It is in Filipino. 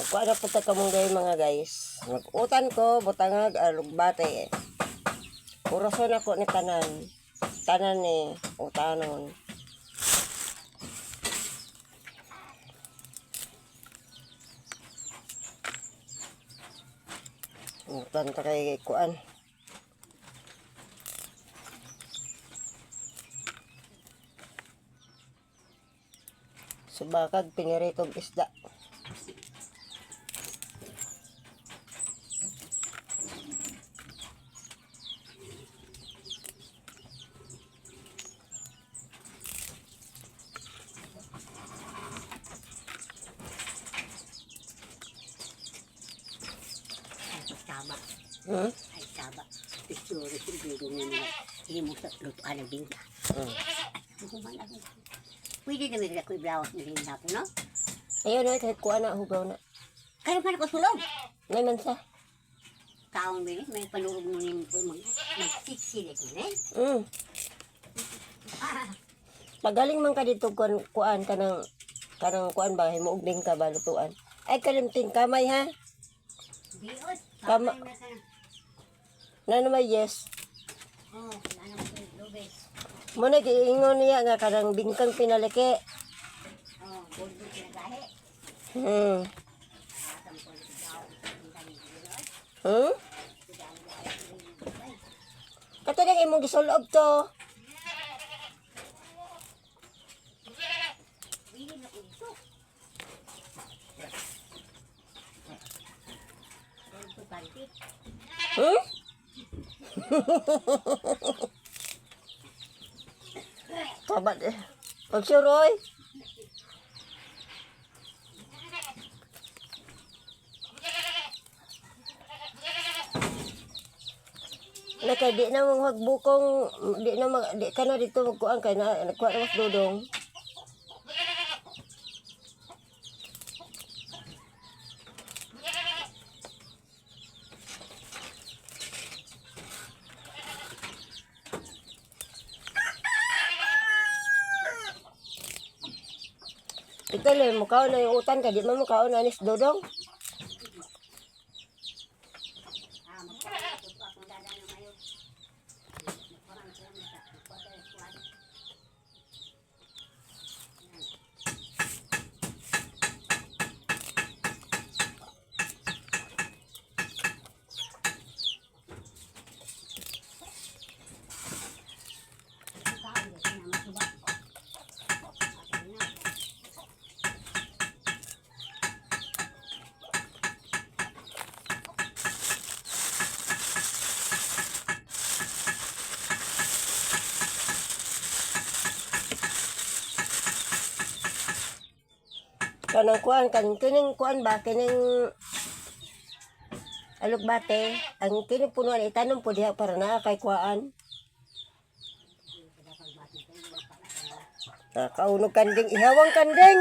Kuha na po ta kamunggay mga guys. Mag-utan ko, butangag, alugbate. Purason ako ni tanan. Tanan ni utanon. Utan ta kay kuan. Subakag piniritong isda. Tama. Hmm? Ay, tama. Isuro, siguro nga hindi mo sa lutuan ng bingka. Pwede na meron ako i-blouse na rin na po, no? Ayun na, kahit kuha na, hugaw na. Kaya pa na ko sulog. May mansa. Kaong bilis, may panurog mo niyo po mag-siksilik mo, eh? Pagaling man ka dito kuan kanang kuan ba himuog din ka ba lutuan. Ay kalimting kamay ha. Biot. Tama. Kamay na ka. Nano may yes. Oh, ano mo yung lubes. Muna giingon niya nga kanang bingkang pinaliki. Oh, buldo pinagahe. Hmm. Atam ko yung daw. Hmm? Katulad imong gisulob to. Pwede na ko ito. Ito kanti. Hmm? Kabat eh. Pagsuroy. Laka di na mong hagbukong di ka na dito magkuan kay na nagkuha na mas dudong. Ito le mukhaon na yung utan ka di man mukhaon na anis dudong. Kanang kuan kining kuan ba kining alugbate ang kining punuan itanom po diha para naa kay kuan. Kaunog kanding ihawang kanding.